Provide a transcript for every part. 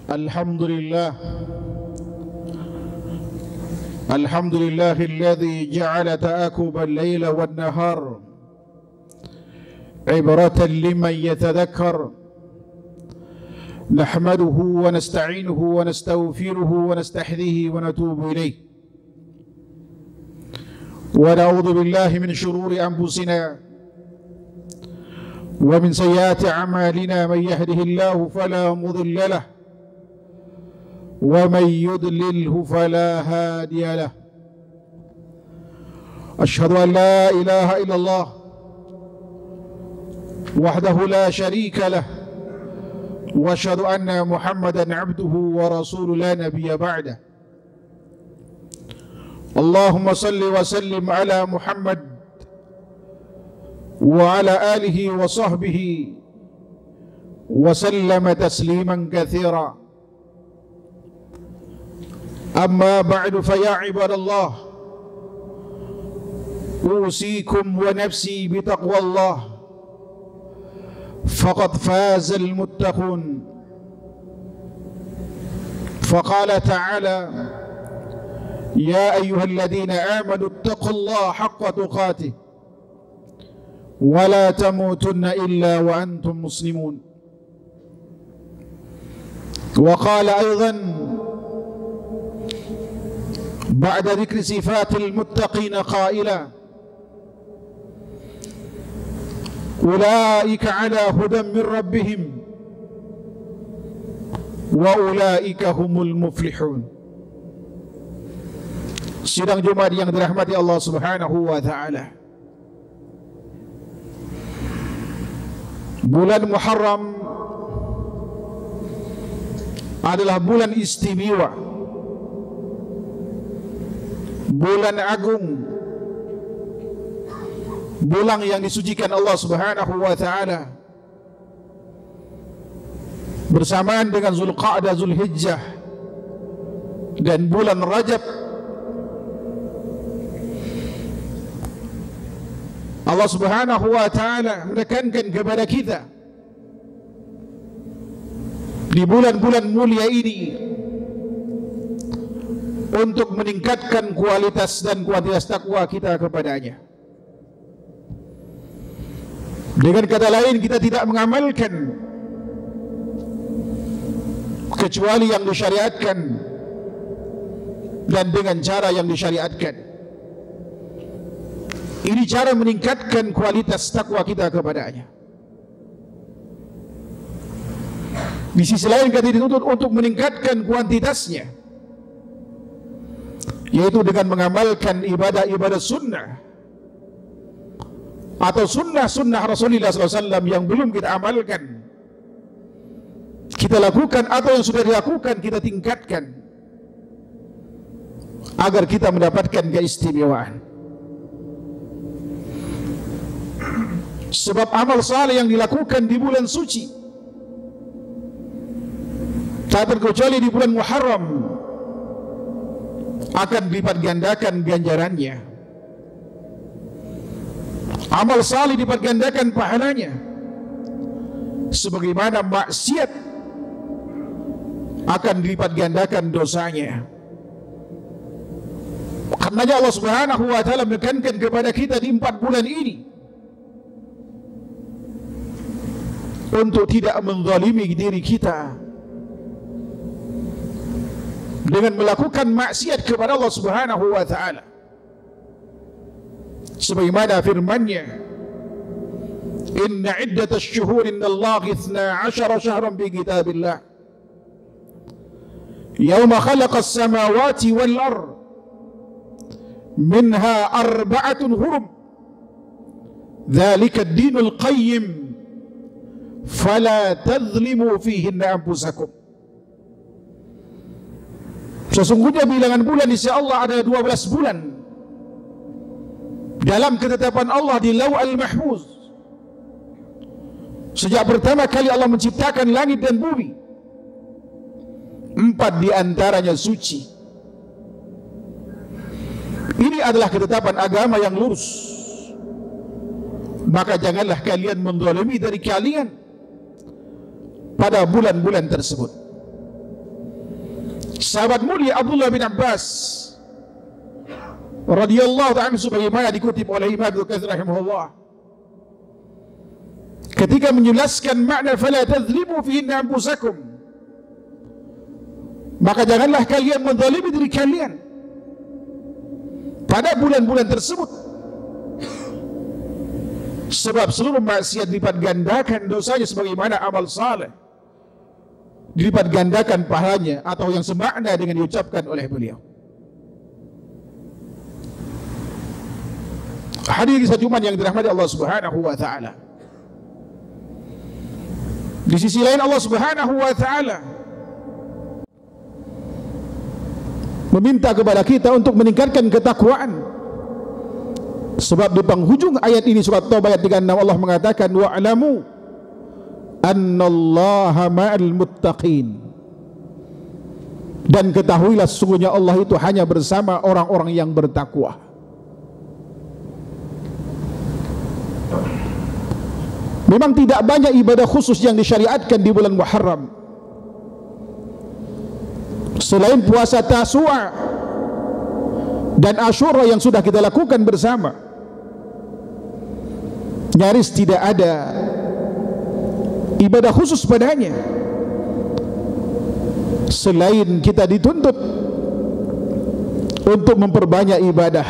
الحمد لله الحمد لله الذي جعل تآكب الليل والنهار عبرة لمن يتذكر نحمده ونستعينه ونستغفره ونستحديه ونتوب إليه ونعوذ بالله من شرور أنفسنا ومن سيئات أعمالنا من يهده الله فلا مضل له ومن يضلله فلا هادي له أشهد أن لا إله إلا الله وحده لا شريك له وأشهد أن محمدا عبده ورسوله لا نبي بعده اللهم صل وسلم على محمد وعلى آله وصحبه وسلم تسليما كثيرا أما بعد فيا عباد الله أوصيكم ونفسي بتقوى الله فقد فاز المتقون فقال تعالى يا أيها الذين آمنوا اتقوا الله حق تقاته ولا تموتن إلا وأنتم مسلمون وقال أيضا بعد ذكر صفات المتقين قائلا أولئك على هدى من ربهم وأولئك هم المفلحون. Sidang Jumat yang dirahmati Allah Subhanahu wa taala. Bulan Muharram adalah bulan istimewa, bulan agung, bulan yang disucikan Allah Subhanahu wa taala bersamaan dengan Zulqa'dah, Zulhijjah dan bulan Rajab. Allah Subhanahu wa taala menekankan kepada kita di bulan-bulan mulia ini untuk meningkatkan kualitas dan kuantitas takwa kita kepadanya. Dengan kata lain, kita tidak mengamalkan kecuali yang disyariatkan dan dengan cara yang disyariatkan. Ini cara meningkatkan kualitas takwa kita kepadanya. Di sisi lain kita dituntut untuk meningkatkan kuantitasnya, yaitu dengan mengamalkan ibadah-ibadah sunnah atau sunnah-sunnah Rasulullah SAW yang belum kita amalkan, kita lakukan, atau yang sudah dilakukan kita tingkatkan agar kita mendapatkan keistimewaan. Sebab amal saleh yang dilakukan di bulan suci, tak terkecuali di bulan Muharram, akan dilipat gandakan ganjarannya. Amal saleh dilipat gandakan pahalanya, sebagaimana maksiat akan dilipat gandakan dosanya. Karenanya Allah Subhanahu wa taala menekankan kepada kita di 4 bulan ini untuk tidak menzalimi diri kita dengan melakukan maksiat kepada Allah Subhanahu wa taala. Sebagaimana firman-Nya, inna iddatash shuhuri indallahi 12 syahran fi kitabillah yawma khalaqas samawati wal ard minha 4 hurum dzalika ad-dinul qayyim fala tadhlimu fihinna anfusakum. Sesungguhnya bilangan bulan di sisi Allah ada 12 bulan dalam ketetapan Allah di Lauh Al-Mahfuz. Sejak pertama kali Allah menciptakan langit dan bumi, 4 di antaranya suci. Ini adalah ketetapan agama yang lurus. Maka janganlah kalian menzalimi dari kalian pada bulan-bulan tersebut. Sahabat mulia Abdullah bin Abbas radhiyallahu ta'ala sebagaimana dikutip oleh Imam Ibnu Katsir rahimahullah, ketika menjelaskan makna fala tadzlimu fihinna anfusakum, maka janganlah kalian menzalimi diri kalian pada bulan-bulan tersebut, sebab seluruh maksiat dilipat gandakan dosanya sebagaimana amal saleh dilipat gandakan pahalanya, atau yang semakna dengan diucapkan oleh beliau. Hadirin sekalian yang dirahmati Allah Subhanahu wa taala, di sisi lain Allah Subhanahu wa taala meminta kepada kita untuk meningkatkan ketakwaan. Sebab di penghujung ayat ini surat Taubah ayat 36 Allah mengatakan wa'lamu annallaha ma'al muttaqin, dan ketahuilah sesungguhnya Allah itu hanya bersama orang-orang yang bertakwa. Memang tidak banyak ibadah khusus yang disyariatkan di bulan Muharram selain puasa Tasu'a dan Asyura yang sudah kita lakukan bersama. Nyaris tidak ada ibadah khusus padanya selain kita dituntut untuk memperbanyak ibadah.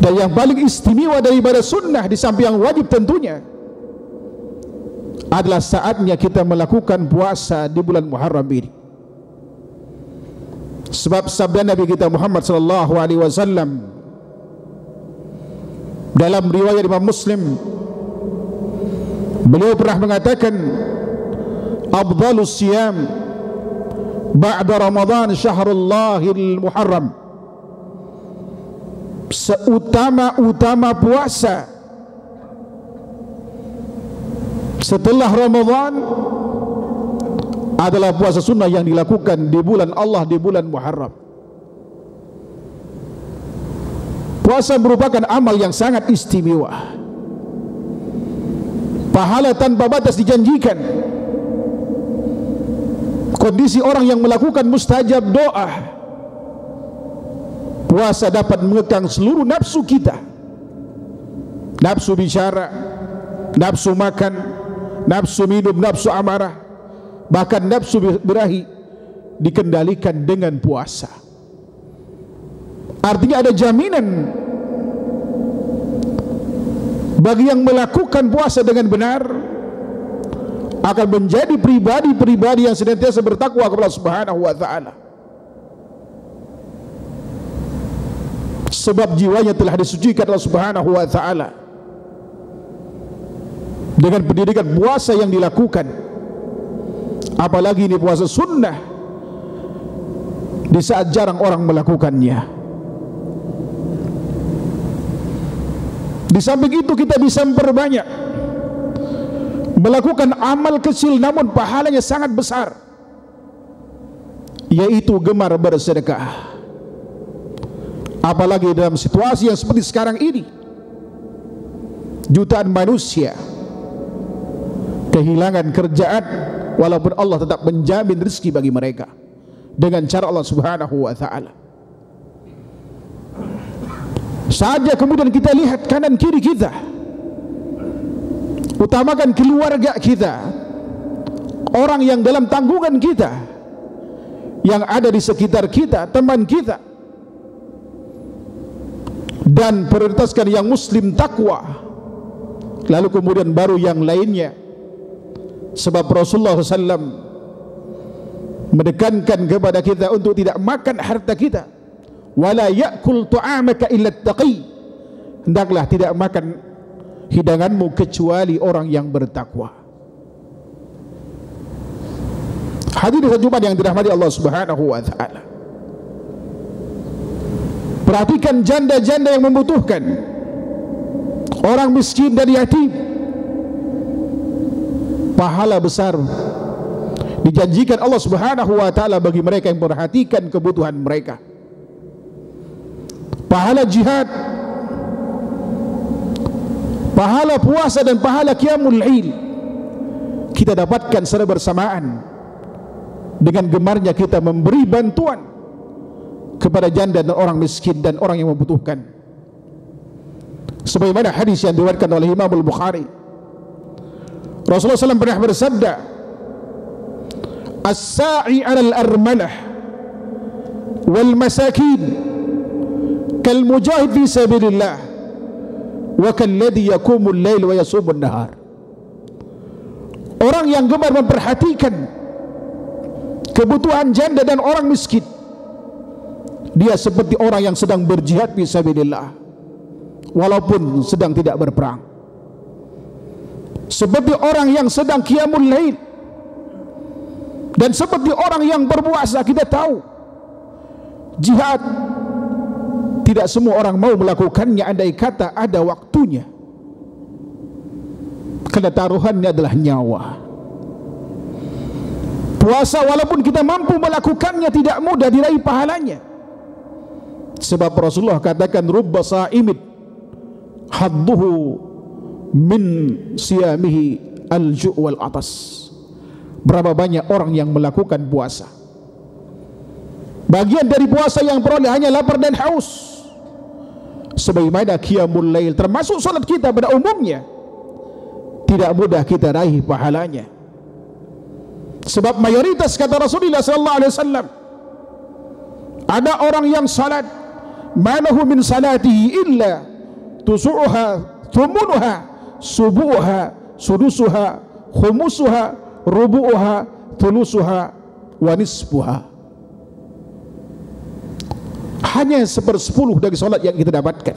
Dan yang paling istimewa dari ibadah sunnah di samping yang wajib tentunya adalah saatnya kita melakukan puasa di bulan Muharram ini. Sebab sabda Nabi kita Muhammad sallallahu alaihi wasallam dalam riwayat Imam Muslim, beliau pernah mengatakan afdhalus siyam ba'da Ramadan syahrullahil muharram, seutama-utama puasa setelah Ramadan adalah puasa sunnah yang dilakukan di bulan Allah, di bulan Muharram. Puasa merupakan amal yang sangat istimewa, pahala tanpa batas dijanjikan. Kondisi orang yang melakukan mustajab doa. Puasa dapat mengekang seluruh nafsu kita, nafsu bicara, nafsu makan, nafsu minum, nafsu amarah, bahkan nafsu birahi dikendalikan dengan puasa. Artinya ada jaminan bagi yang melakukan puasa dengan benar akan menjadi pribadi-pribadi yang senantiasa bertakwa kepada Allah Subhanahu wa taala. Sebab jiwanya telah disucikan Allah Subhanahu wa taala dengan pendidikan puasa yang dilakukan. Apalagi ini puasa sunnah di saat jarang orang melakukannya. Di samping itu kita bisa memperbanyak melakukan amal kecil namun pahalanya sangat besar, yaitu gemar bersedekah. Apalagi dalam situasi yang seperti sekarang ini, jutaan manusia kehilangan kerjaan, walaupun Allah tetap menjamin rezeki bagi mereka dengan cara Allah Subhanahu wa taala. Saja kemudian kita lihat kanan kiri kita, utamakan keluarga kita, orang yang dalam tanggungan kita, yang ada di sekitar kita, teman kita, dan prioritaskan yang muslim takwa, lalu kemudian baru yang lainnya. Sebab Rasulullah SAW menekankan kepada kita untuk tidak makan harta kita, wala ya'kul tu'amaka illa taqi, hendaklah tidak makan hidanganmu kecuali orang yang bertakwa. Hadirin sekalian yang dirahmati Allah Subhanahu wa taala, perhatikan janda-janda yang membutuhkan, orang miskin dan yatim. Pahala besar dijanjikan Allah Subhanahu wa taala bagi mereka yang memperhatikan kebutuhan mereka. Pahala jihad, pahala puasa dan pahala qiyamul lail kita dapatkan secara bersamaan dengan gemarnya kita memberi bantuan kepada janda dan orang miskin dan orang yang membutuhkan. Sebagaimana hadis yang diriwayatkan oleh Imam Al-Bukhari, Rasulullah SAW pernah bersabda, "As-sa'i 'alal armalah wal masakin kal mujahid fi sabilillah wa kalladhi yaqumul lail wa yasumun nahar." Orang yang gemar memperhatikan kebutuhan janda dan orang miskin, dia seperti orang yang sedang berjihad fi sabilillah walaupun sedang tidak berperang. Seperti orang yang sedang qiyamul lail, dan seperti orang yang berpuasa. Kita tahu jihad tidak semua orang mau melakukannya, andai kata ada waktunya, karena taruhannya adalah nyawa. Puasa walaupun kita mampu melakukannya tidak mudah diraih pahalanya, sebab Rasulullah katakan, "Rubba sa'imid hadduhu min siyamihi al-ju' wal atas." Berapa banyak orang yang melakukan puasa, bagian dari puasa yang peroleh hanya lapar dan haus. Sebagaimana qiyamul lail, termasuk salat kita pada umumnya, tidak mudah kita raih pahalanya. Sebab mayoritas, kata Rasulullah sallallahu alaihi wasallam, ada orang yang salat malahu min salatihi illa tusu'uha thumunuha subu'uha sudusuha khumusuha rubu'uha thulusuha wa nisfuha. Hanya 1/10 dari solat yang kita dapatkan.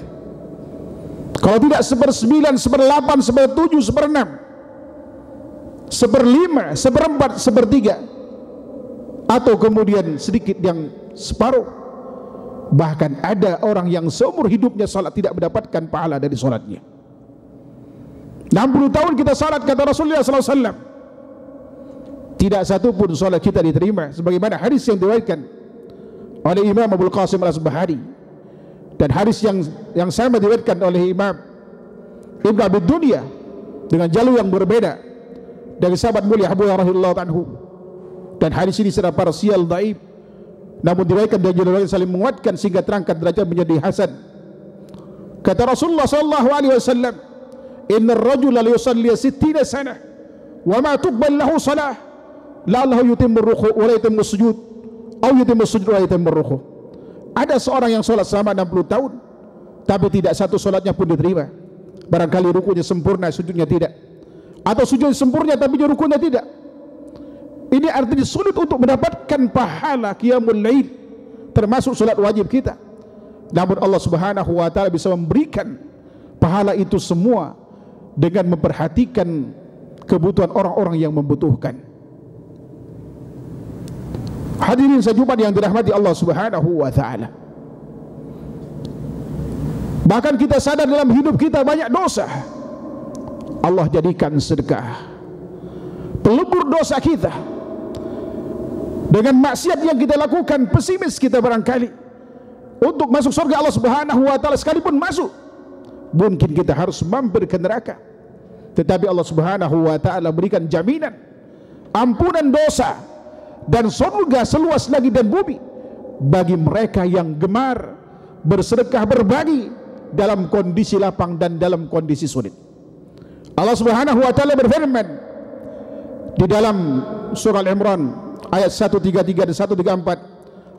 Kalau tidak 1/9, 1/8, 1/7, 1/6, 1/5, 1/4, 1/3, atau kemudian sedikit yang separuh. Bahkan ada orang yang seumur hidupnya salat tidak mendapatkan pahala dari salatnya. 60 tahun kita salat, kata Rasulullah SAW, tidak satu pun salat kita diterima. Sebagaimana hadis yang diriwayatkan oleh Imam Abdul Qasim Al-Asbahani, dan hadis yang sama diriwayatkan oleh Imam Ibn Abi Dunya dengan jalur yang berbeda dari sahabat mulia Abu Hurairah radhiyallahu anhu. Dan hadis ini secara parsial dhaif, namun diriwayatkan dari jalur yang saling menguatkan sehingga terangkat derajat menjadi hasan. Kata Rasulullah sallallahu alaihi wasallam, "Innar rajula la yusalli 60 sanah wa ma tuqbal lahu salah la lahu yutimmu ruku' wa la yutimmu sujud aw yutimmu sujud wa la yutimmu ruku'." Ada seorang yang sholat selama 60 tahun tapi tidak satu sholatnya pun diterima. Barangkali rukunya sempurna, sujudnya tidak, atau sujud sempurna tapi rukunya tidak. Ini artinya sulit untuk mendapatkan pahala qiyamul lail, termasuk sholat wajib kita. Namun Allah Subhanahu wa ta'ala bisa memberikan pahala itu semua dengan memperhatikan kebutuhan orang-orang yang membutuhkan. Hadirin sejumat yang dirahmati Allah Subhanahu wa ta'ala, bahkan kita sadar dalam hidup kita banyak dosa. Allah jadikan sedekah pelebur dosa kita. Dengan maksiat yang kita lakukan, pesimis kita barangkali untuk masuk surga Allah Subhanahu wa ta'ala, sekalipun masuk mungkin kita harus mampir ke neraka. Tetapi Allah Subhanahu wa ta'ala berikan jaminan ampunan dosa dan surga seluas langit dan bumi bagi mereka yang gemar bersedekah, berbagi dalam kondisi lapang dan dalam kondisi sulit. Allah Subhanahu wa ta'ala berfirman di dalam surah Al-Imran ayat 133 dan 134,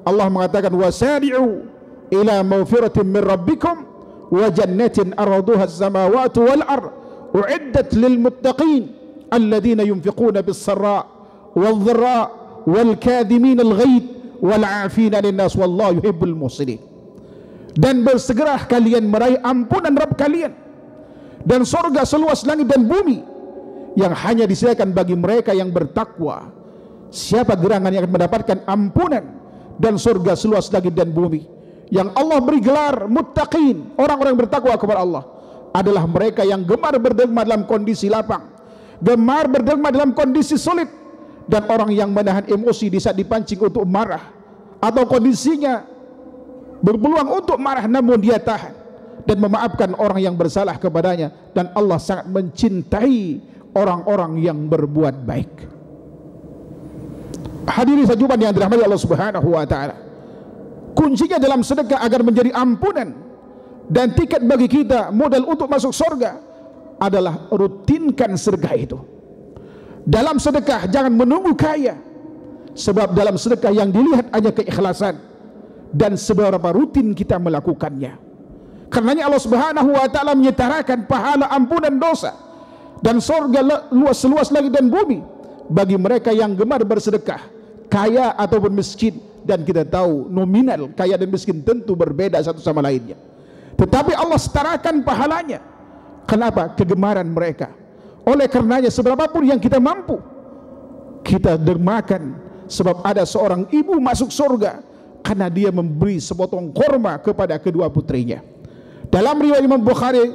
Allah mengatakan, "Wasari'u ila mawfiratin min rabbikum wa jannatin arduha as-samawati wal ard u'iddat lil muttaqin alladhina yunfiquna bis sarra wal dharra wal kadhimin al ghaid wal 'afina lin nas wallahu yuhibbul muhsinin." Dan bersegeralah kalian meraih ampunan Rabb kalian dan surga seluas langit dan bumi yang hanya disediakan bagi mereka yang bertakwa. Siapa gerangan yang akan mendapatkan ampunan dan surga seluas langit dan bumi? Yang Allah beri gelar muttaqin, orang-orang bertakwa kepada Allah, adalah mereka yang gemar berderma dalam kondisi lapang, gemar berderma dalam kondisi sulit, dan orang yang menahan emosi di saat dipancing untuk marah, atau kondisinya berpeluang untuk marah namun dia tahan dan memaafkan orang yang bersalah kepadanya. Dan Allah sangat mencintai orang-orang yang berbuat baik. Hadirin sekalian yang dirahmati Allah Subhanahu wa taala, kuncinya dalam sedekah agar menjadi ampunan dan tiket bagi kita modal untuk masuk surga adalah rutinkan sedekah itu. Dalam sedekah jangan menunggu kaya, sebab dalam sedekah yang dilihat hanya keikhlasan dan seberapa rutin kita melakukannya. Karenanya Allah Subhanahu wa taala menyetarakan pahala ampunan dosa dan surga luas seluas langit dan bumi bagi mereka yang gemar bersedekah, kaya ataupun miskin. Dan kita tahu nominal kaya dan miskin tentu berbeda satu sama lainnya, tetapi Allah setarakan pahalanya. Kenapa? Kegemaran mereka. Oleh karenanya seberapapun yang kita mampu, kita dermakan. Sebab ada seorang ibu masuk surga karena dia memberi sepotong korma kepada kedua putrinya. Dalam riwayat Imam Bukhari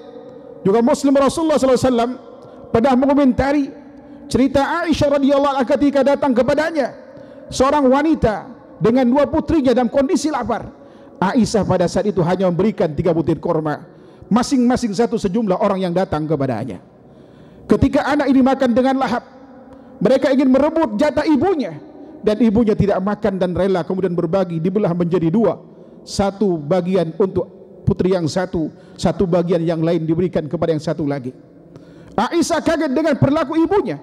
juga Muslim, Rasulullah SAW pernah mengomentari cerita Aisyah radhiyallahu anha ketika datang kepadanya seorang wanita dengan dua putrinya dalam kondisi lapar. Aisyah pada saat itu hanya memberikan 3 butir korma, masing-masing satu sejumlah orang yang datang kepadanya. Ketika anak ini makan dengan lahap, mereka ingin merebut jatah ibunya, dan ibunya tidak makan dan rela kemudian berbagi, dibelah menjadi 2. Satu bagian untuk putri yang satu, satu bagian yang lain diberikan kepada yang satu lagi. Aisyah kaget dengan perilaku ibunya,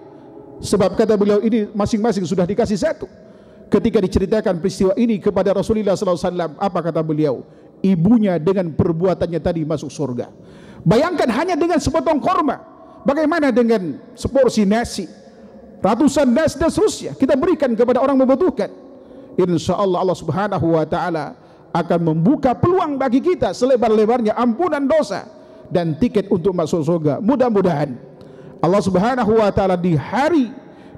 sebab kata beliau ini masing-masing sudah dikasih satu. Ketika diceritakan peristiwa ini kepada Rasulullah SAW, apa kata beliau? Ibunya dengan perbuatannya tadi masuk surga. Bayangkan hanya dengan sepotong korma, bagaimana dengan seporsi nasi, ratusan nasi dan seterusnya kita berikan kepada orang membutuhkan. Insya Allah Allah Subhanahu wa taala akan membuka peluang bagi kita selebar-lebarnya ampunan dosa dan tiket untuk masuk surga. Mudah-mudahan Allah Subhanahu wa taala di hari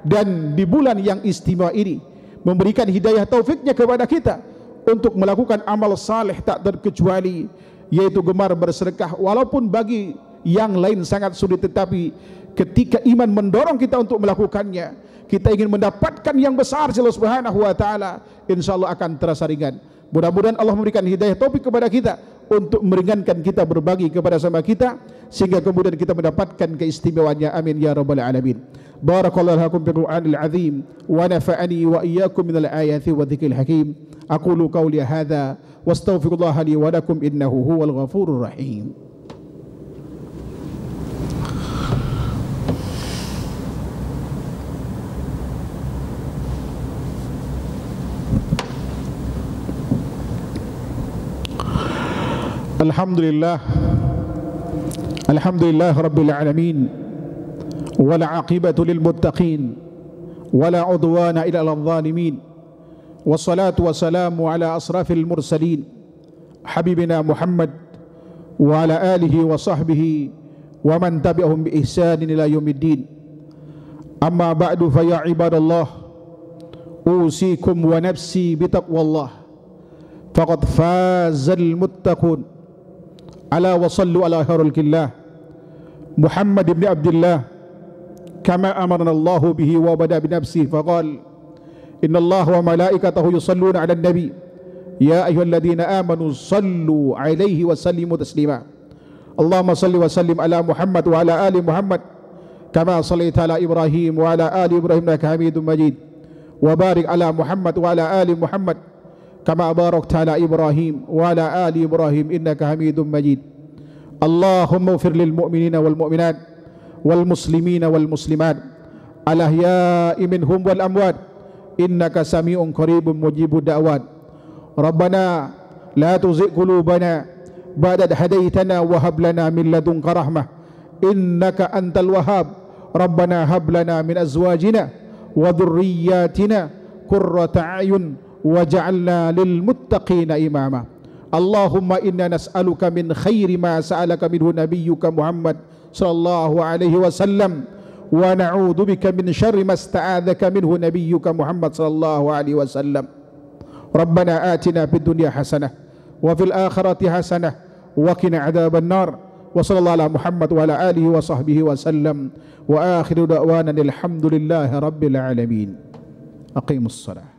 dan di bulan yang istimewa ini memberikan hidayah taufiknya kepada kita untuk melakukan amal saleh tak terkecuali, yaitu gemar bersedekah. Walaupun bagi yang lain sangat sulit, tetapi ketika iman mendorong kita untuk melakukannya, kita ingin mendapatkan yang besar Allah Subhanahu wa taala, insyaallah akan terasa ringan. Mudah-mudahan Allah memberikan hidayah taufik kepada kita untuk meringankan kita berbagi kepada sama kita, sehingga kemudian kita mendapatkan keistimewaannya. Amin ya rabbal alamin. Barakallahu lakum bil Qur'anil azim wa nafa'ani wa iyyakum minal ayati wa dzikril hakim. Aqulu qawli hadza wastaghfirullah li wa lakum innahu huwal ghafurur rahim. Alhamdulillah, alhamdulillah rabbil alamin, wala aqibatu lil muttaqin, wala udwana illa alal zalimin, wassalatu wassalamu ala asrafil mursalin habibina Muhammad wa ala alihi wa sahbihi wa man tabi'ahum bi ihsanin ila yaumiddin. Amma ba'du, fa ya ibadallah, usikum wa nafsi bi taqwallah, faqad fazal muttaqun. Ala wa sallu ala khairil Muhammad ibn Abdullah kama amarna Allah bihi wa bada bi nafsihi faqal inna Allah wa malaikatahu yusalluna ala nabi ya ayyuhalladzina amanu sallu alaihi wa sallimu taslima. Allahumma salli wa sallim ala Muhammad wa ala ali Muhammad kama sallaita ala Ibrahim wa ala ali Ibrahim innaka Hamidum Majid, wa barik ala Muhammad wa ala ali Muhammad kama barakta ala Ibrahim wa ala ali Ibrahim innaka Hamidum Majid. Allahumma ighfir lil mu'minina wal mu'minat wal muslimina wal muslimat al ahya'i minhum wal amwat innaka sami'un qaribun mujibud da'wat. Rabbana la tuzigh qulubana ba'da idh hadaytana wa hab lana min ladunka rahmah innaka antal wahhab. Rabbana hab lana min azwajina wa dhurriyyatina qurrata a'yun waj'alna lil muttaqina imama. Allahumma inna nas'aluka min khairi ma sa'alaka minhu nabiyyuka Muhammad sallallahu alaihi wasallam wa na'udzu bika min syarri ma sta'adzaka minhu nabiyyuka Muhammad sallallahu alaihi wasallam. Rabbana atina fid dunya hasanah wa fil akhirati hasanah wa qina adzaban nar. Wa sallallahu ala Muhammad wa ala alihi wa sahbihi wasallam wa akhiru da'wana alhamdulillahi rabbil alamin. Aqimus shalah.